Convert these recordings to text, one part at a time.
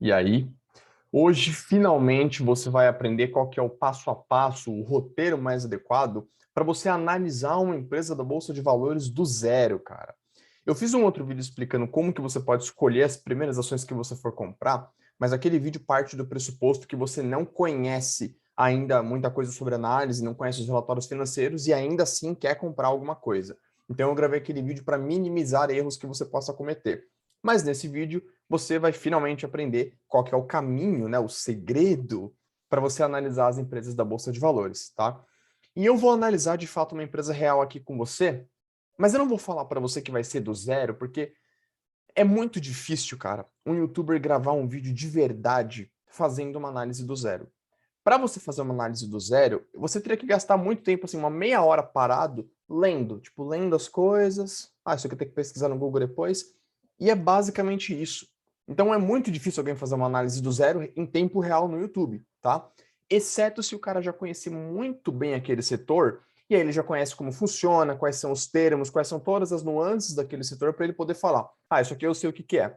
E aí, hoje finalmente você vai aprender qual que é o passo a passo, o roteiro mais adequado para você analisar uma empresa da Bolsa de Valores do zero, cara. Eu fiz um outro vídeo explicando como que você pode escolher as primeiras ações que você for comprar, mas aquele vídeo parte do pressuposto que você não conhece ainda muita coisa sobre análise, não conhece os relatórios financeiros e ainda assim quer comprar alguma coisa. Então eu gravei aquele vídeo para minimizar erros que você possa cometer. Mas nesse vídeo você vai finalmente aprender qual que é o caminho, né, o segredo para você analisar as empresas da Bolsa de Valores, tá? E eu vou analisar de fato uma empresa real aqui com você, mas eu não vou falar para você que vai ser do zero, porque é muito difícil, cara, um youtuber gravar um vídeo de verdade fazendo uma análise do zero. Para você fazer uma análise do zero, você teria que gastar muito tempo, assim, uma meia hora parado, lendo, tipo, lendo as coisas. Ah, isso aqui eu tenho que pesquisar no Google depois. E é basicamente isso. Então é muito difícil alguém fazer uma análise do zero em tempo real no YouTube, tá? Exceto se o cara já conhecer muito bem aquele setor, e aí ele já conhece como funciona, quais são os termos, quais são todas as nuances daquele setor para ele poder falar. Ah, isso aqui eu sei o que que é.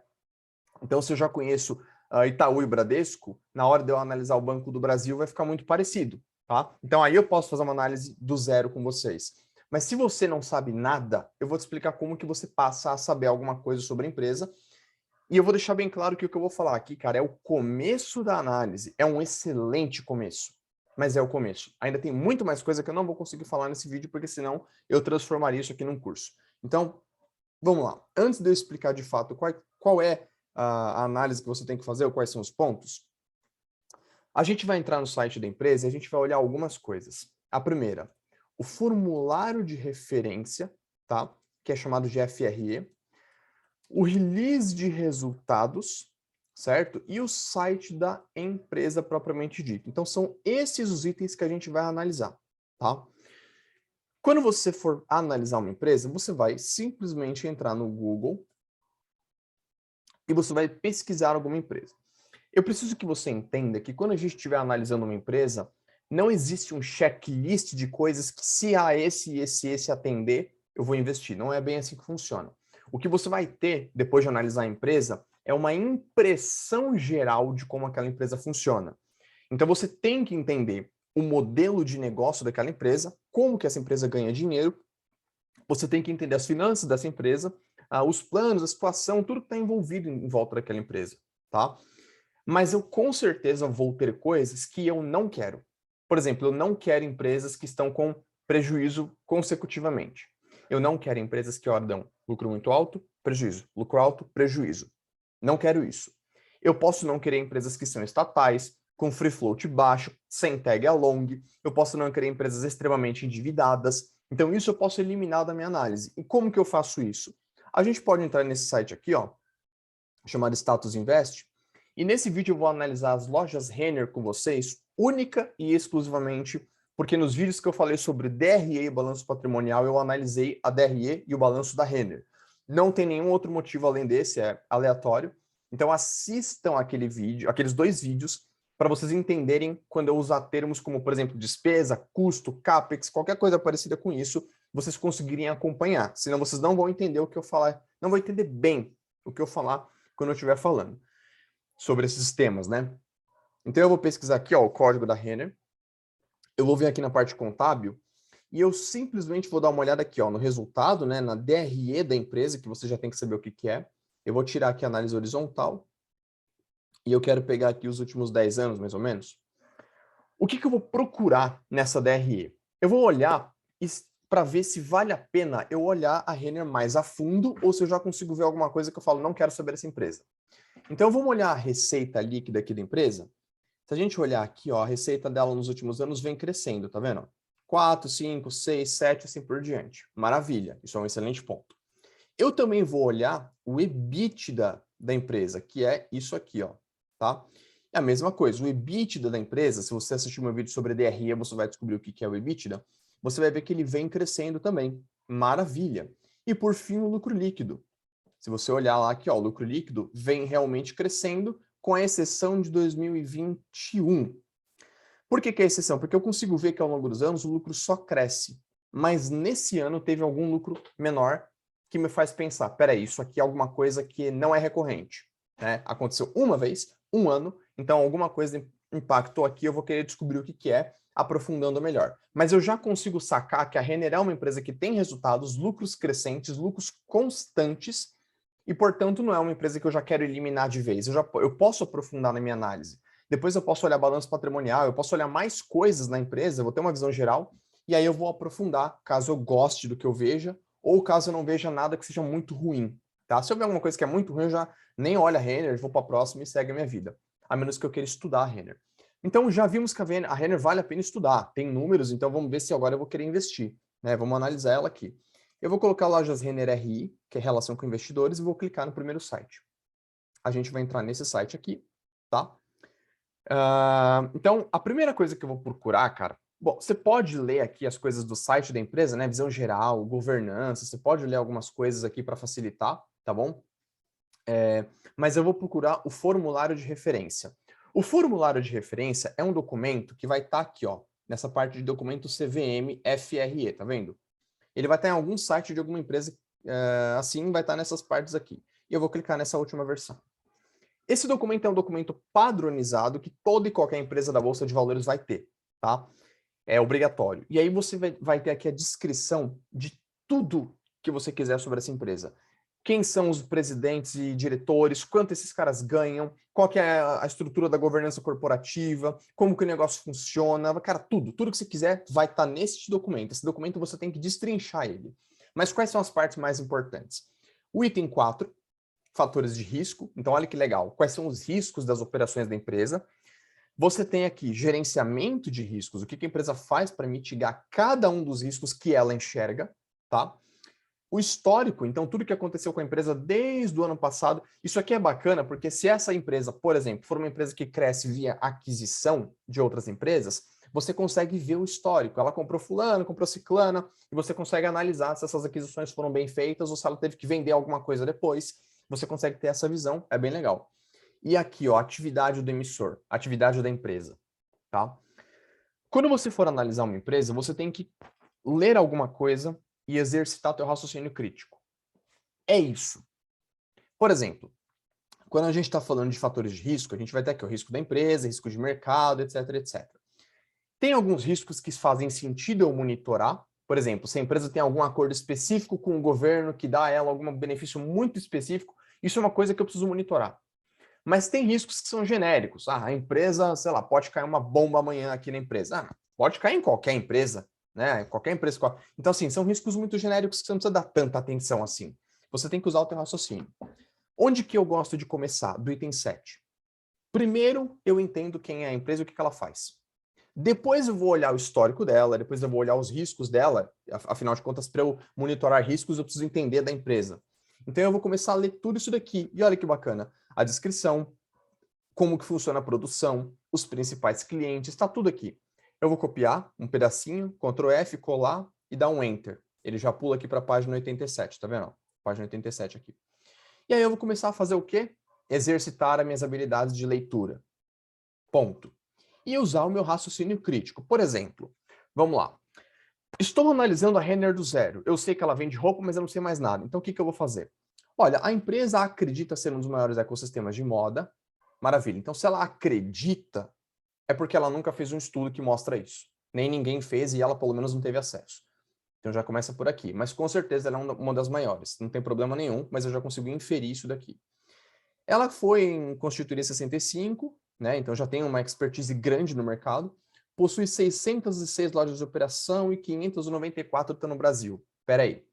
Então, se eu já conheço Itaú e Bradesco, na hora de eu analisar o Banco do Brasil vai ficar muito parecido, tá? Então aí eu posso fazer uma análise do zero com vocês. Mas se você não sabe nada, eu vou te explicar como que você passa a saber alguma coisa sobre a empresa. E eu vou deixar bem claro que o que eu vou falar aqui, cara, é o começo da análise. É um excelente começo, mas é o começo. Ainda tem muito mais coisa que eu não vou conseguir falar nesse vídeo, porque senão eu transformaria isso aqui num curso. Então, vamos lá. Antes de eu explicar de fato qual é a análise que você tem que fazer, ou quais são os pontos, a gente vai entrar no site da empresa e a gente vai olhar algumas coisas. A primeira, o formulário de referência, tá? Que é chamado de FRE, o release de resultados, certo? E o site da empresa propriamente dito. Então, são esses os itens que a gente vai analisar, tá? Quando você for analisar uma empresa, você vai simplesmente entrar no Google e você vai pesquisar alguma empresa. Eu preciso que você entenda que quando a gente estiver analisando uma empresa, não existe um checklist de coisas que se a esse atender, eu vou investir. Não é bem assim que funciona. O que você vai ter, depois de analisar a empresa, é uma impressão geral de como aquela empresa funciona. Então você tem que entender o modelo de negócio daquela empresa, como que essa empresa ganha dinheiro, você tem que entender as finanças dessa empresa, os planos, a situação, tudo que está envolvido em volta daquela empresa, tá? Mas eu com certeza vou ter coisas que eu não quero. Por exemplo, eu não quero empresas que estão com prejuízo consecutivamente. Eu não quero empresas que dão lucro muito alto, prejuízo, lucro alto, prejuízo. Não quero isso. Eu posso não querer empresas que são estatais, com free float baixo, sem tag along. Eu posso não querer empresas extremamente endividadas. Então isso eu posso eliminar da minha análise. E como que eu faço isso? A gente pode entrar nesse site aqui, ó, chamado Status Invest, e nesse vídeo eu vou analisar as lojas Renner com vocês, única e exclusivamente, porque nos vídeos que eu falei sobre DRE e balanço patrimonial, eu analisei a DRE e o balanço da Renner. Não tem nenhum outro motivo além desse, é aleatório. Então assistam aqueles dois vídeos, para vocês entenderem quando eu usar termos como, por exemplo, despesa, custo, capex, qualquer coisa parecida com isso, vocês conseguirem acompanhar. Senão vocês não vão entender o que eu falar, não vão entender bem o que eu falar quando eu estiver falando sobre esses temas, né? Então eu vou pesquisar aqui, ó, o código da Renner, eu vou vir aqui na parte contábil e eu simplesmente vou dar uma olhada aqui, ó, no resultado, né, na DRE da empresa, que você já tem que saber o que que é. Eu vou tirar aqui a análise horizontal e eu quero pegar aqui os últimos 10 anos, mais ou menos. O que que eu vou procurar nessa DRE? Eu vou olhar para ver se vale a pena eu olhar a Renner mais a fundo ou se eu já consigo ver alguma coisa que eu falo, não quero saber dessa empresa. Então vamos olhar a receita líquida aqui da empresa. Se a gente olhar aqui, ó, a receita dela nos últimos anos vem crescendo, tá vendo? 4, 5, 6, 7, assim por diante. Maravilha, isso é um excelente ponto. Eu também vou olhar o EBITDA da empresa, que é isso aqui, ó, tá? É a mesma coisa, o EBITDA da empresa, se você assistir meu vídeo sobre DRE, você vai descobrir o que é o EBITDA, você vai ver que ele vem crescendo também. Maravilha. E por fim, o lucro líquido. Se você olhar lá aqui, ó, o lucro líquido vem realmente crescendo, com a exceção de 2021. Por que que é exceção? Porque eu consigo ver que ao longo dos anos o lucro só cresce. Mas nesse ano teve algum lucro menor que me faz pensar, peraí, isso aqui é alguma coisa que não é recorrente. Né? Aconteceu uma vez, um ano, então alguma coisa impactou aqui, eu vou querer descobrir o que que é, aprofundando melhor. Mas eu já consigo sacar que a Renner é uma empresa que tem resultados, lucros crescentes, lucros constantes, e, portanto, não é uma empresa que eu já quero eliminar de vez. Eu posso aprofundar na minha análise. Depois eu posso olhar balanço patrimonial, eu posso olhar mais coisas na empresa, eu vou ter uma visão geral, e aí eu vou aprofundar, caso eu goste do que eu veja, ou caso eu não veja nada que seja muito ruim. Tá? Se eu ver alguma coisa que é muito ruim, eu já nem olho a Renner, vou para a próxima e segue a minha vida. A menos que eu queira estudar a Renner. Então, já vimos que a Renner vale a pena estudar. Tem números, então vamos ver se agora eu vou querer investir. Né? Vamos analisar ela aqui. Eu vou colocar lojas Renner RI, que é relação com investidores, e vou clicar no primeiro site. A gente vai entrar nesse site aqui, tá? Então, a primeira coisa que eu vou procurar, cara, bom, você pode ler aqui as coisas do site da empresa, né? Visão geral, governança, você pode ler algumas coisas aqui para facilitar, tá bom? Mas eu vou procurar o formulário de referência. O formulário de referência é um documento que vai estar aqui, ó, nessa parte de documento CVM FRE, tá vendo? Ele vai estar em algum site de alguma empresa, assim, vai estar nessas partes aqui. E eu vou clicar nessa última versão. Esse documento é um documento padronizado que toda e qualquer empresa da Bolsa de Valores vai ter, tá? É obrigatório. E aí você vai ter aqui a descrição de tudo que você quiser sobre essa empresa. Quem são os presidentes e diretores, quanto esses caras ganham, qual que é a estrutura da governança corporativa, como que o negócio funciona, cara, tudo que você quiser vai estar nesse documento. Esse documento você tem que destrinchar ele. Mas quais são as partes mais importantes? O item 4, fatores de risco. Então, olha que legal. Quais são os riscos das operações da empresa? Você tem aqui gerenciamento de riscos, o que a empresa faz para mitigar cada um dos riscos que ela enxerga, tá? O histórico, então tudo que aconteceu com a empresa desde o ano passado, isso aqui é bacana porque se essa empresa, por exemplo, for uma empresa que cresce via aquisição de outras empresas, você consegue ver o histórico. Ela comprou fulano, comprou ciclana, e você consegue analisar se essas aquisições foram bem feitas ou se ela teve que vender alguma coisa depois. Você consegue ter essa visão, é bem legal. E aqui, ó, atividade do emissor, atividade da empresa, tá? Quando você for analisar uma empresa, você tem que ler alguma coisa e exercitar teu raciocínio crítico. É isso. Por exemplo, quando a gente está falando de fatores de risco, a gente vai ter aqui o risco da empresa, risco de mercado, etc, etc. Tem alguns riscos que fazem sentido eu monitorar. Por exemplo, se a empresa tem algum acordo específico com o governo que dá a ela algum benefício muito específico, isso é uma coisa que eu preciso monitorar. Mas tem riscos que são genéricos. A empresa, sei lá, pode cair uma bomba amanhã aqui na empresa. Pode cair em qualquer empresa, né? Qualquer empresa. Então, assim, são riscos muito genéricos que você não precisa dar tanta atenção assim. Você tem que usar o teu raciocínio. Onde que eu gosto de começar? Do item 7. Primeiro, eu entendo quem é a empresa e o que ela faz. Depois eu vou olhar o histórico dela, depois eu vou olhar os riscos dela. Afinal de contas, para eu monitorar riscos, eu preciso entender da empresa. Então eu vou começar a ler tudo isso daqui. E olha que bacana. A descrição, como que funciona a produção, os principais clientes, está tudo aqui. Eu vou copiar um pedacinho, Ctrl F, colar e dar um Enter. Ele já pula aqui para a página 87, tá vendo? Página 87 aqui. E aí eu vou começar a fazer o quê? Exercitar as minhas habilidades de leitura. Ponto. E usar o meu raciocínio crítico. Por exemplo, vamos lá. Estou analisando a Renner do zero. Eu sei que ela vende roupa, mas eu não sei mais nada. Então o que eu vou fazer? Olha, a empresa acredita ser um dos maiores ecossistemas de moda. Maravilha. Então, se ela acredita, é porque ela nunca fez um estudo que mostra isso. Nem ninguém fez e ela, pelo menos, não teve acesso. Então, já começa por aqui. Mas, com certeza, ela é uma das maiores. Não tem problema nenhum, mas eu já consigo inferir isso daqui. Ela foi em constituir em 65, né? Então, já tem uma expertise grande no mercado. Possui 606 lojas de operação e 594 estão no Brasil. Espera aí.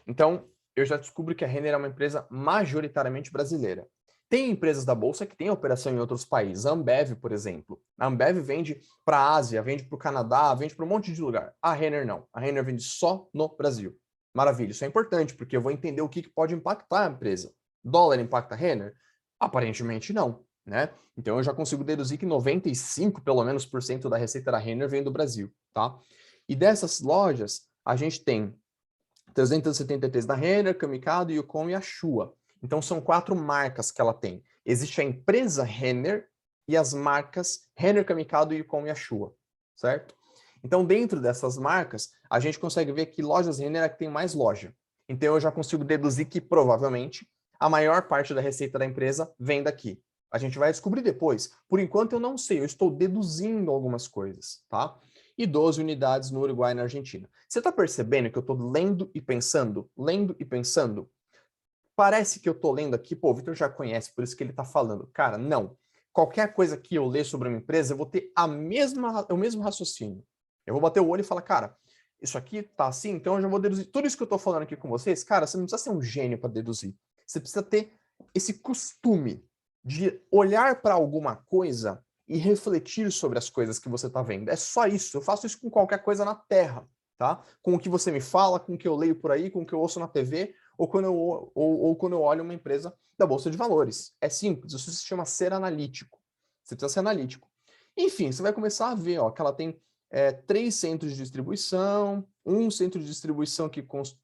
Então, eu já descubro que a Renner é uma empresa majoritariamente brasileira. Tem empresas da Bolsa que têm operação em outros países. A Ambev, por exemplo. A Ambev vende para a Ásia, vende para o Canadá, vende para um monte de lugar. A Renner não. A Renner vende só no Brasil. Maravilha, isso é importante, porque eu vou entender o que pode impactar a empresa. Dólar impacta a Renner? Aparentemente não, né? Então eu já consigo deduzir que 95, pelo menos, por cento da receita da Renner vem do Brasil, tá? E dessas lojas, a gente tem 373 da Renner, Kamikado, Yukon e a Shua. Então são 4 marcas que ela tem. Existe a empresa Renner e as marcas Renner, Kamikado, Yukon e a Shua, certo? Então dentro dessas marcas, a gente consegue ver que lojas Renner é que tem mais loja. Então eu já consigo deduzir que provavelmente a maior parte da receita da empresa vem daqui. A gente vai descobrir depois. Por enquanto eu não sei, eu estou deduzindo algumas coisas, tá? E 12 unidades no Uruguai e na Argentina. Você está percebendo que eu estou lendo e pensando? Lendo e pensando? Parece que eu estou lendo aqui, pô, o Vitor já conhece, por isso que ele está falando. Cara, não. Qualquer coisa que eu ler sobre uma empresa, eu vou ter o mesmo raciocínio. Eu vou bater o olho e falar, cara, isso aqui tá assim, então eu já vou deduzir. Tudo isso que eu estou falando aqui com vocês, cara, você não precisa ser um gênio para deduzir. Você precisa ter esse costume de olhar para alguma coisa e refletir sobre as coisas que você está vendo. É só isso. Eu faço isso com qualquer coisa na Terra, tá? Com o que você me fala, com o que eu leio por aí, com o que eu ouço na TV, ou quando eu olho uma empresa da Bolsa de Valores. É simples, isso se chama ser analítico. Você precisa ser analítico. Enfim, você vai começar a ver ó, que ela tem 3 centros de distribuição, um centro de distribuição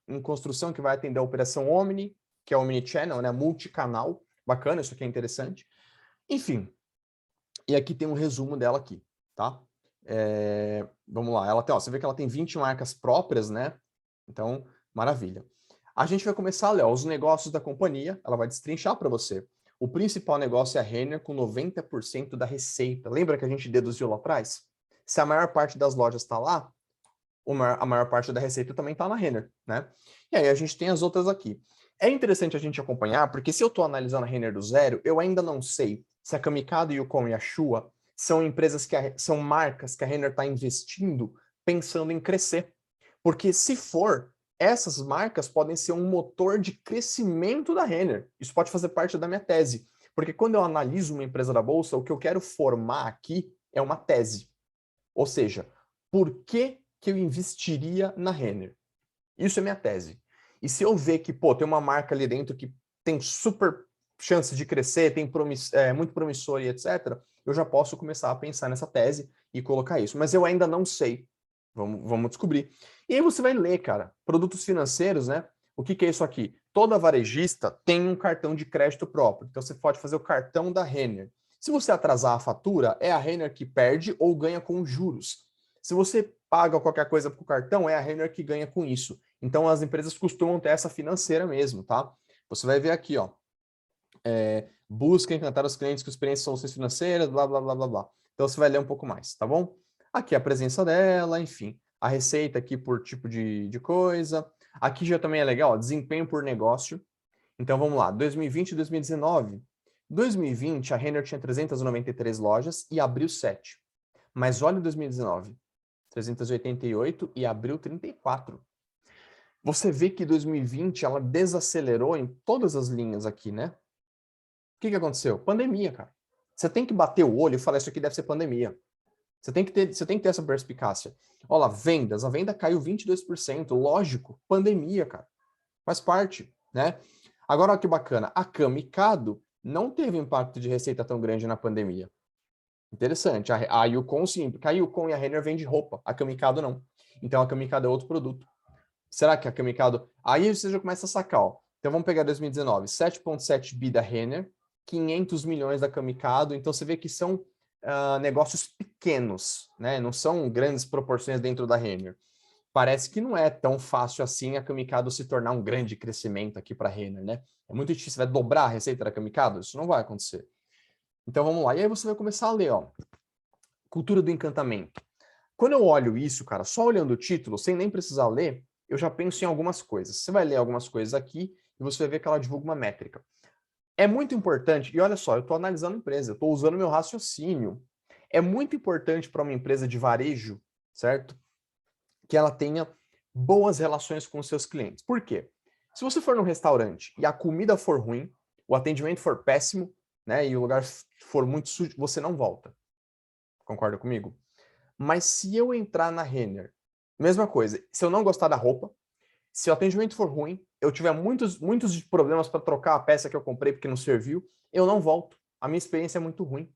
em construção que vai atender a operação Omni, que é o Omnichannel, né, multicanal. Bacana, isso aqui é interessante. Enfim, e aqui tem um resumo dela aqui, tá? Vamos lá, ela tem, ó, você vê que ela tem 20 marcas próprias, né? Então, maravilha. A gente vai começar a ler ó, os negócios da companhia, ela vai destrinchar para você. O principal negócio é a Renner, com 90% da receita. Lembra que a gente deduziu lá atrás? Se a maior parte das lojas está lá, a maior parte da receita também está na Renner, né? E aí a gente tem as outras aqui. É interessante a gente acompanhar, porque se eu estou analisando a Renner do zero, eu ainda não sei se a Kamikado, Yukon e a Shua são empresas são marcas que a Renner está investindo pensando em crescer. Porque se for, essas marcas podem ser um motor de crescimento da Renner. Isso pode fazer parte da minha tese. Porque quando eu analiso uma empresa da Bolsa, o que eu quero formar aqui é uma tese. Ou seja, por que eu investiria na Renner? Isso é minha tese. E se eu ver que, pô, tem uma marca ali dentro que tem super chance de crescer, tem muito promissor e etc., eu já posso começar a pensar nessa tese e colocar isso. Mas eu ainda não sei. Vamos descobrir. E aí você vai ler, cara, produtos financeiros, né? O que é isso aqui? Toda varejista tem um cartão de crédito próprio. Então você pode fazer o cartão da Renner. Se você atrasar a fatura, é a Renner que perde ou ganha com juros. Se você paga qualquer coisa com o cartão, é a Renner que ganha com isso. Então as empresas costumam ter essa financeira mesmo, tá? Você vai ver aqui, ó. Busca encantar os clientes com experiências em soluções financeiras, blá, blá, blá, blá, blá. Então você vai ler um pouco mais, tá bom? Aqui a presença dela, enfim. A receita aqui por tipo de coisa. Aqui já também é legal, ó, desempenho por negócio. Então vamos lá, 2020 e 2019. 2020, a Renner tinha 393 lojas e abriu 7. Mas olha 2019, 388 e abriu 34. Você vê que 2020 ela desacelerou em todas as linhas aqui, né? O que aconteceu? Pandemia, cara. Você tem que bater o olho e falar, isso aqui deve ser pandemia. Você tem que ter essa perspicácia. Olha lá, vendas. A venda caiu 22%. Lógico, pandemia, cara. Faz parte, né? Agora, olha que bacana. A Kamikado não teve impacto de receita tão grande na pandemia. Interessante. A Yukon, sim, porque a Yukon e a Renner vendem roupa. A Kamikado não. Então, a Kamikado é outro produto. Será que a Kamikado... Aí você já começa a sacar, ó. Então, vamos pegar 2019. 7,7 bi da Renner, 500 milhões da Kamikado. Então, você vê que são negócios pequenos, né? Não são grandes proporções dentro da Renner. Parece que não é tão fácil assim a Kamikado se tornar um grande crescimento aqui para a Renner, né? É muito difícil. Vai dobrar a receita da Kamikado? Isso não vai acontecer. Então, vamos lá. E aí você vai começar a ler, ó. Cultura do encantamento. Quando eu olho isso, cara, só olhando o título, sem nem precisar ler, eu já penso em algumas coisas. Você vai ler algumas coisas aqui e você vai ver que ela divulga uma métrica. É muito importante, e olha só, eu estou analisando a empresa, eu estou usando meu raciocínio. É muito importante para uma empresa de varejo, certo? Que ela tenha boas relações com os seus clientes. Por quê? Se você for num restaurante e a comida for ruim, o atendimento for péssimo, né, e o lugar for muito sujo, você não volta. Concorda comigo? Mas se eu entrar na Renner, mesma coisa, se eu não gostar da roupa, se o atendimento for ruim, eu tiver muitos problemas para trocar a peça que eu comprei porque não serviu, eu não volto. A minha experiência é muito ruim.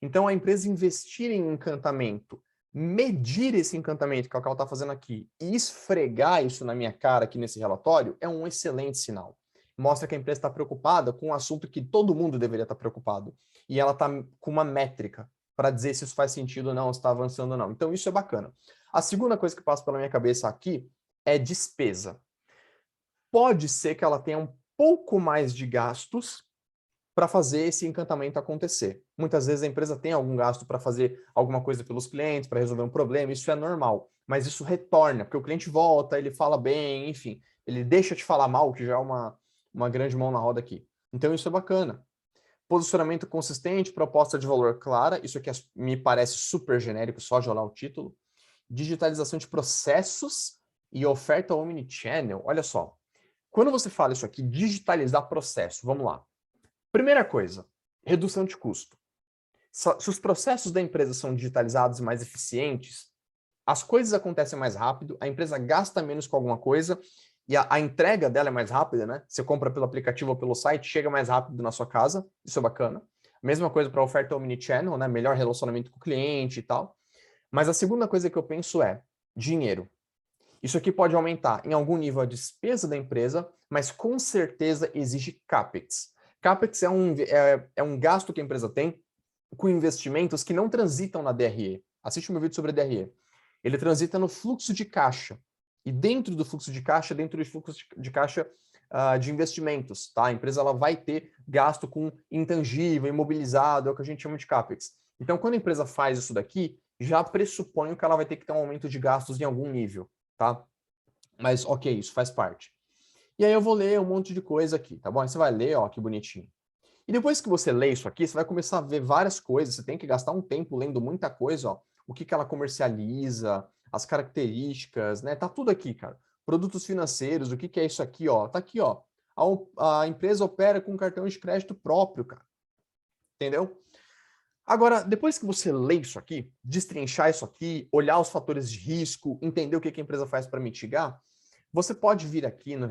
Então, a empresa investir em encantamento, medir esse encantamento, que é o que ela está fazendo aqui, e esfregar isso na minha cara aqui nesse relatório, é um excelente sinal. Mostra que a empresa está preocupada com um assunto que todo mundo deveria estar preocupado. E ela está com uma métrica para dizer se isso faz sentido ou não, se está avançando ou não. Então, isso é bacana. A segunda coisa que passa pela minha cabeça aqui é despesa. Pode ser que ela tenha um pouco mais de gastos para fazer esse encantamento acontecer. Muitas vezes a empresa tem algum gasto para fazer alguma coisa pelos clientes, para resolver um problema, isso é normal, mas isso retorna, porque o cliente volta, ele fala bem, enfim, ele deixa de falar mal, que já é uma grande mão na roda aqui. Então isso é bacana. Posicionamento consistente, proposta de valor clara, isso aqui me parece super genérico, só de olhar o título. Digitalização de processos e oferta omnichannel. Olha só, quando você fala isso aqui, digitalizar processo, vamos lá. Primeira coisa, redução de custo. Se os processos da empresa são digitalizados e mais eficientes, as coisas acontecem mais rápido, a empresa gasta menos com alguma coisa e a entrega dela é mais rápida, né? Você compra pelo aplicativo ou pelo site, chega mais rápido na sua casa, isso é bacana. Mesma coisa para a oferta omnichannel, né? Melhor relacionamento com o cliente e tal. Mas a segunda coisa que eu penso é dinheiro. Isso aqui pode aumentar em algum nível a despesa da empresa, mas com certeza exige CAPEX. CAPEX é um gasto que a empresa tem com investimentos que não transitam na DRE. Assiste o meu vídeo sobre a DRE. Ele transita no fluxo de caixa. E dentro do fluxo de caixa, dentro do fluxo de caixa de investimentos, tá? A empresa ela vai ter gasto com intangível, imobilizado, é o que a gente chama de CAPEX. Então, quando a empresa faz isso daqui, já pressupõe que ela vai ter que ter um aumento de gastos em algum nível, tá? Mas, ok, isso faz parte. E aí eu vou ler um monte de coisa aqui, tá bom? Aí você vai ler, ó, que bonitinho. E depois que você lê isso aqui, você vai começar a ver várias coisas, você tem que gastar um tempo lendo muita coisa, ó. O que ela comercializa, as características, né? Tá tudo aqui, cara. Produtos financeiros, o que é isso aqui, ó. Tá aqui, ó. A empresa opera com cartão de crédito próprio, cara. Entendeu? Agora, depois que você lê isso aqui, destrinchar isso aqui, olhar os fatores de risco, entender o que a empresa faz para mitigar, você pode vir aqui no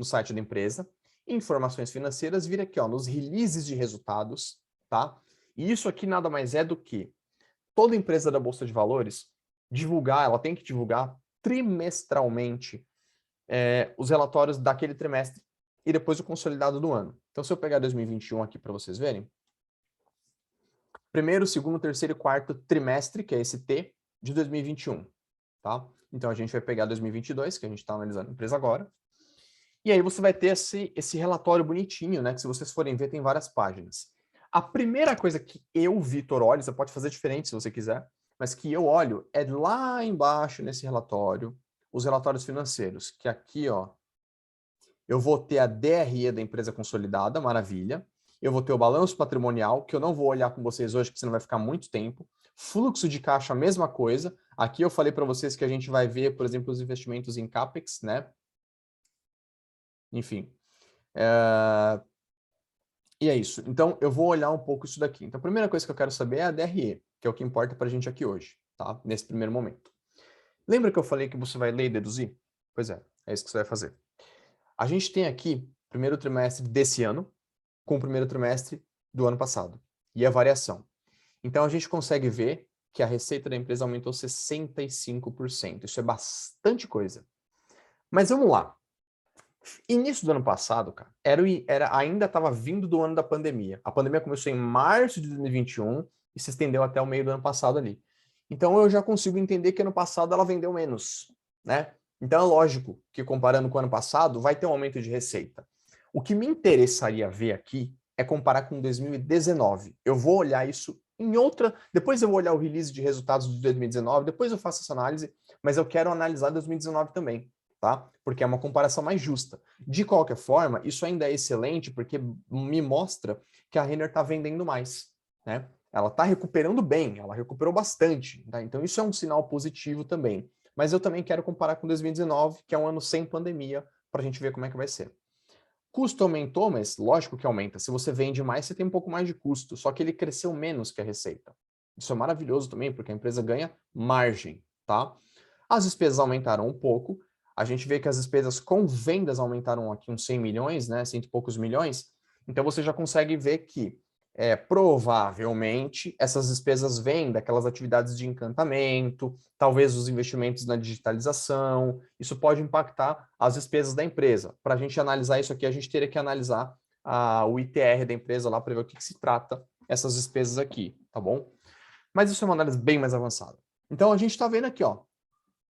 site da empresa, informações financeiras, vir aqui ó, nos releases de resultados, tá? E isso aqui nada mais é do que toda empresa da Bolsa de Valores divulgar, ela tem que divulgar trimestralmente os relatórios daquele trimestre e depois o consolidado do ano. Então, se eu pegar 2021 aqui para vocês verem, primeiro, segundo, terceiro e quarto trimestre, que é esse T, de 2021, tá? Então, a gente vai pegar 2022, que a gente está analisando a empresa agora, e aí você vai ter esse relatório bonitinho, né? Que se vocês forem ver, tem várias páginas. A primeira coisa que eu, Vitor, olho, você pode fazer diferente se você quiser, mas que eu olho é lá embaixo nesse relatório, os relatórios financeiros, que aqui, ó, eu vou ter a DRE da empresa consolidada, maravilha. Eu vou ter o balanço patrimonial, que eu não vou olhar com vocês hoje, que senão vai ficar muito tempo. Fluxo de caixa, a mesma coisa. Aqui eu falei para vocês que a gente vai ver, por exemplo, os investimentos em CAPEX, né? Enfim. E é isso. Então, eu vou olhar um pouco isso daqui. Então, a primeira coisa que eu quero saber é a DRE, que é o que importa para a gente aqui hoje, tá? Nesse primeiro momento. Lembra que eu falei que você vai ler e deduzir? Pois é isso que você vai fazer. A gente tem aqui o primeiro trimestre desse ano com o primeiro trimestre do ano passado. E a variação. Então, a gente consegue ver que a receita da empresa aumentou 65%. Isso é bastante coisa. Mas vamos lá. Início do ano passado, cara, ainda estava vindo do ano da pandemia. A pandemia começou em março de 2021 e se estendeu até o meio do ano passado ali. Então eu já consigo entender que ano passado ela vendeu menos, né? Então é lógico que comparando com o ano passado vai ter um aumento de receita. O que me interessaria ver aqui é comparar com 2019. Eu vou olhar isso em outra. Depois eu vou olhar o release de resultados de 2019, depois eu faço essa análise, mas eu quero analisar 2019 também. Tá? Porque é uma comparação mais justa. De qualquer forma, isso ainda é excelente porque me mostra que a Renner está vendendo mais, né? Ela está recuperando bem, ela recuperou bastante, tá? Então isso é um sinal positivo também. Mas eu também quero comparar com 2019, que é um ano sem pandemia, para a gente ver como é que vai ser. Custo aumentou, mas lógico que aumenta. Se você vende mais, você tem um pouco mais de custo, só que ele cresceu menos que a receita. Isso é maravilhoso também, porque a empresa ganha margem, tá? As despesas aumentaram um pouco, a gente vê que as despesas com vendas aumentaram aqui uns 100 milhões, né, cento e poucos milhões, então você já consegue ver que provavelmente essas despesas vêm daquelas atividades de encantamento, talvez os investimentos na digitalização, isso pode impactar as despesas da empresa. Para a gente analisar isso aqui, a gente teria que analisar o ITR da empresa lá para ver o que se trata essas despesas aqui, tá bom? Mas isso é uma análise bem mais avançada. Então a gente está vendo aqui, ó,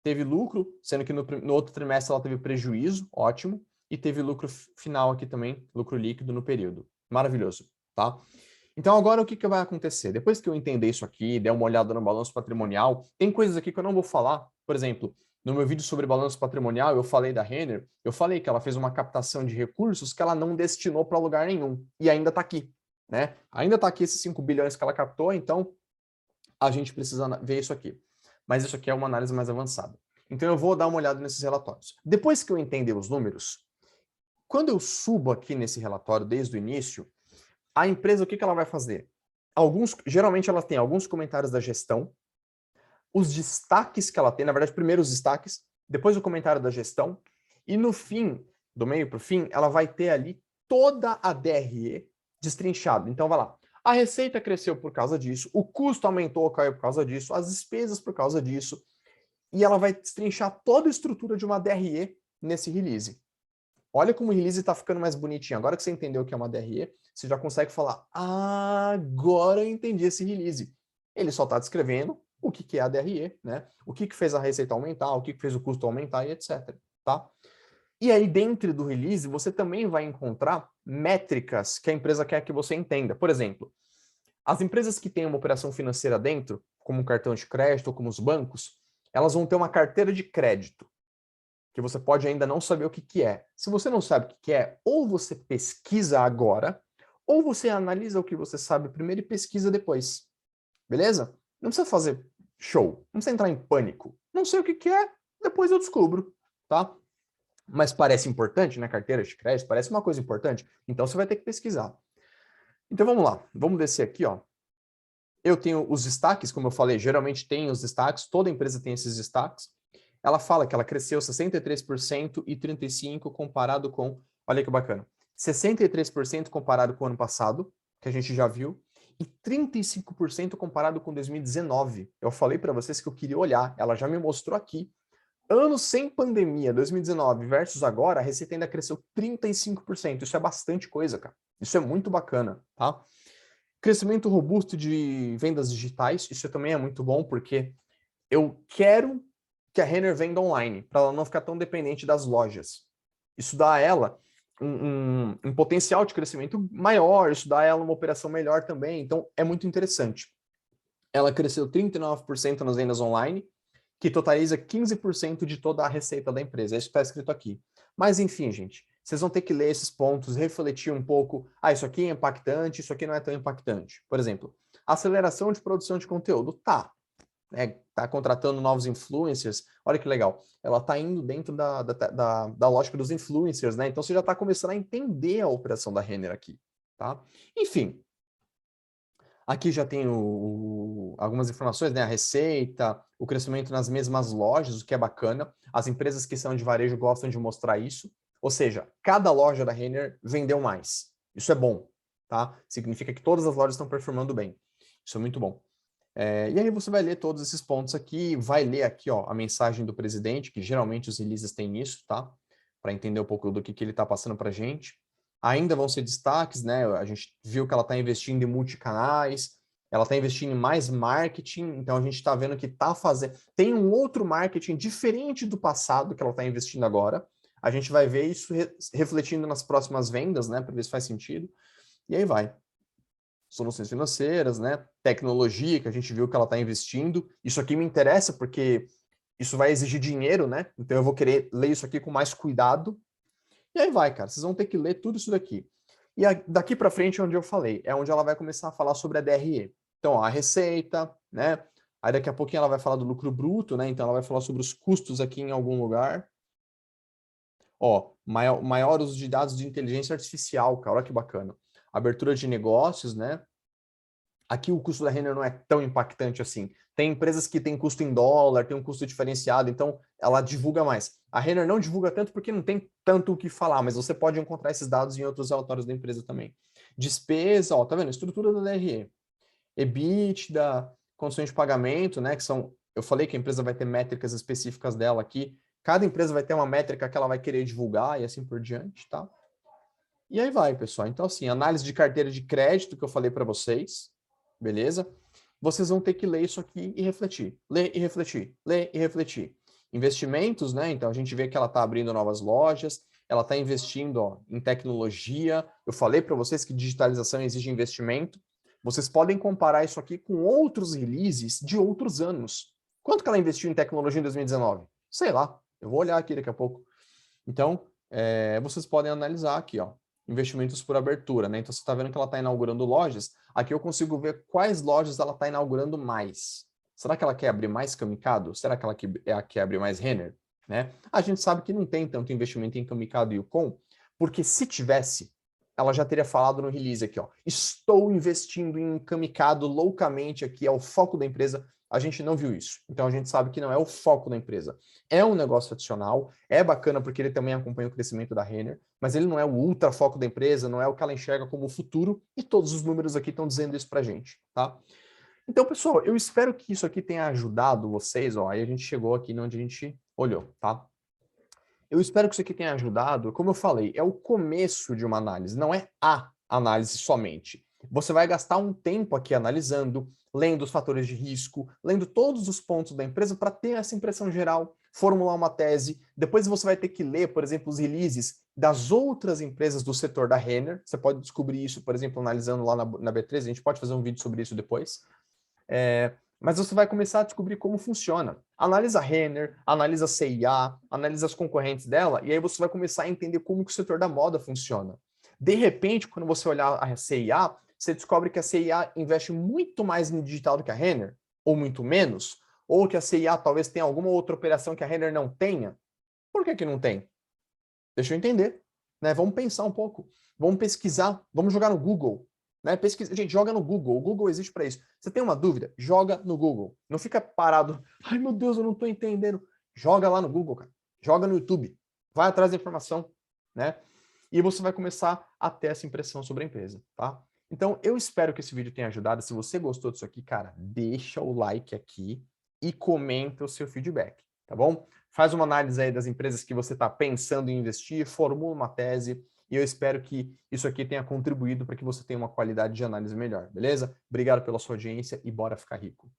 teve lucro, sendo que no outro trimestre ela teve prejuízo, ótimo. e teve lucro final aqui também, lucro líquido no período. Maravilhoso, tá? Então agora o que vai acontecer? Depois que eu entender isso aqui, der uma olhada no balanço patrimonial, tem coisas aqui que eu não vou falar. Por exemplo, no meu vídeo sobre balanço patrimonial, eu falei da Renner, eu falei que ela fez uma captação de recursos que ela não destinou para lugar nenhum, e ainda está aqui, né? Ainda está aqui esses 5 bilhões que ela captou, então a gente precisa ver isso aqui. Mas isso aqui é uma análise mais avançada. Então eu vou dar uma olhada nesses relatórios. Depois que eu entender os números, quando eu subo aqui nesse relatório desde o início, a empresa, o que ela vai fazer? Geralmente ela tem alguns comentários da gestão, os destaques que ela tem, na verdade, primeiro os destaques, depois o comentário da gestão, e no fim, do meio para o fim, ela vai ter ali toda a DRE destrinchada. Então vai lá. A receita cresceu por causa disso, o custo aumentou ou caiu por causa disso, as despesas por causa disso, e ela vai destrinchar toda a estrutura de uma DRE nesse release. Olha como o release está ficando mais bonitinho. Agora que você entendeu o que é uma DRE, você já consegue falar, agora eu entendi esse release. Ele só está descrevendo o que é a DRE, né? O que fez a receita aumentar, o que fez o custo aumentar e etc. Tá? E aí, dentro do release, você também vai encontrar métricas que a empresa quer que você entenda. Por exemplo, as empresas que têm uma operação financeira dentro, como o cartão de crédito ou como os bancos, elas vão ter uma carteira de crédito, que você pode ainda não saber o que é. Se você não sabe o que é, ou você pesquisa agora, ou você analisa o que você sabe primeiro e pesquisa depois. Beleza? Não precisa fazer show, não precisa entrar em pânico. Não sei o que é, depois eu descubro, tá? Mas parece importante, né? Carteira de crédito, parece uma coisa importante. Então você vai ter que pesquisar. Então vamos lá, vamos descer aqui, ó. Eu tenho os destaques, como eu falei, geralmente tem os destaques, toda empresa tem esses destaques. Ela fala que ela cresceu 63% e 35% comparado com, olha que bacana, 63% comparado com o ano passado, que a gente já viu, e 35% comparado com 2019. Eu falei para vocês que eu queria olhar, ela já me mostrou aqui. Anos sem pandemia, 2019 versus agora, a receita ainda cresceu 35%. Isso é bastante coisa, cara. Isso é muito bacana, tá? Crescimento robusto de vendas digitais, isso também é muito bom, porque eu quero que a Renner venda online, para ela não ficar tão dependente das lojas. Isso dá a ela um potencial de crescimento maior, isso dá a ela uma operação melhor também, então é muito interessante. Ela cresceu 39% nas vendas online, que totaliza 15% de toda a receita da empresa. É isso que está escrito aqui. Mas enfim, gente, vocês vão ter que ler esses pontos, refletir um pouco. Isso aqui é impactante, isso aqui não é tão impactante. Por exemplo, aceleração de produção de conteúdo. Tá contratando novos influencers, olha que legal, ela está indo dentro da lógica dos influencers, né? Então você já está começando a entender a operação da Renner aqui, tá? Enfim, aqui já tem algumas informações, né? A receita, o crescimento nas mesmas lojas, o que é bacana. As empresas que são de varejo gostam de mostrar isso, ou seja, cada loja da Renner vendeu mais. Isso é bom, tá? Significa que todas as lojas estão performando bem. Isso é muito bom. E aí você vai ler todos esses pontos aqui, vai ler aqui, ó, a mensagem do presidente, que geralmente os releases têm isso, tá? Para entender um pouco do que ele está passando para a gente. Ainda vão ser destaques, né? A gente viu que ela está investindo em multicanais, ela está investindo em mais marketing, então a gente está vendo que está fazendo. Tem um outro marketing diferente do passado que ela está investindo agora. A gente vai ver isso refletindo nas próximas vendas, né? Para ver se faz sentido. E aí vai. Soluções financeiras, né? Tecnologia, que a gente viu que ela está investindo. Isso aqui me interessa porque isso vai exigir dinheiro, né? Então eu vou querer ler isso aqui com mais cuidado. E aí vai, cara. Vocês vão ter que ler tudo isso daqui. E daqui para frente, onde eu falei, é onde ela vai começar a falar sobre a DRE. Então, ó, a receita, né? Aí daqui a pouquinho ela vai falar do lucro bruto, né? Então ela vai falar sobre os custos aqui em algum lugar. Ó, maior uso de dados de inteligência artificial, cara. Olha que bacana. Abertura de negócios, né? Aqui o custo da Renner não é tão impactante assim. Tem empresas que têm custo em dólar, tem um custo diferenciado, então ela divulga mais. A Renner não divulga tanto porque não tem tanto o que falar, mas você pode encontrar esses dados em outros relatórios da empresa também. Despesa, ó, tá vendo? Estrutura da DRE. EBITDA, condições de pagamento, né? Que são. Eu falei que a empresa vai ter métricas específicas dela aqui. Cada empresa vai ter uma métrica que ela vai querer divulgar e assim por diante, tá? E aí vai, pessoal. Então, assim, análise de carteira de crédito que eu falei para vocês. Beleza? Vocês vão ter que ler isso aqui e refletir. Ler e refletir. Ler e refletir. Investimentos, né? Então a gente vê que ela está abrindo novas lojas, ela está investindo ó, em tecnologia. Eu falei para vocês que digitalização exige investimento. Vocês podem comparar isso aqui com outros releases de outros anos. Quanto que ela investiu em tecnologia em 2019? Sei lá, eu vou olhar aqui daqui a pouco. Então, vocês podem analisar aqui, ó, investimentos por abertura, né? Então, você está vendo que ela está inaugurando lojas. Aqui eu consigo ver quais lojas ela está inaugurando mais. Será que ela quer abrir mais Camicado? Será que ela quer abrir mais Renner? Né? A gente sabe que não tem tanto investimento em Camicado e Yukon, porque se tivesse, ela já teria falado no release aqui, ó, estou investindo em Camicado loucamente aqui, é o foco da empresa. A gente não viu isso. Então a gente sabe que não é o foco da empresa. É um negócio adicional, é bacana porque ele também acompanha o crescimento da Renner, mas ele não é o ultra foco da empresa, não é o que ela enxerga como o futuro, e todos os números aqui estão dizendo isso pra gente, tá? Então, pessoal, eu espero que isso aqui tenha ajudado vocês, ó, aí a gente chegou aqui onde a gente olhou, tá? Eu espero que isso aqui tenha ajudado. Como eu falei, é o começo de uma análise, não é a análise somente. Você vai gastar um tempo aqui analisando, lendo os fatores de risco, lendo todos os pontos da empresa para ter essa impressão geral, formular uma tese. Depois você vai ter que ler, por exemplo, os releases das outras empresas do setor da Renner. Você pode descobrir isso, por exemplo, analisando lá na B3. A gente pode fazer um vídeo sobre isso depois. Mas você vai começar a descobrir como funciona. Analisa a Renner, analisa a CIA, analisa as concorrentes dela, e aí você vai começar a entender como que o setor da moda funciona. De repente, quando você olhar a CIA, você descobre que a CIA investe muito mais no digital do que a Renner, ou muito menos, ou que a CIA talvez tenha alguma outra operação que a Renner não tenha. Por que que não tem? Deixa eu entender. Né? Vamos pensar um pouco. Vamos pesquisar, vamos jogar no Google. Né? Pesquisa, gente, joga no Google. O Google existe para isso. Você tem uma dúvida? Joga no Google. Não fica parado. Ai, meu Deus, eu não estou entendendo. Joga lá no Google, cara. Joga no YouTube. Vai atrás da informação. Né? E você vai começar a ter essa impressão sobre a empresa. Tá? Então, eu espero que esse vídeo tenha ajudado. Se você gostou disso aqui, cara, deixa o like aqui e comenta o seu feedback. Tá bom? Faz uma análise aí das empresas que você está pensando em investir, formula uma tese, e eu espero que isso aqui tenha contribuído para que você tenha uma qualidade de análise melhor, beleza? Obrigado pela sua audiência e bora ficar rico.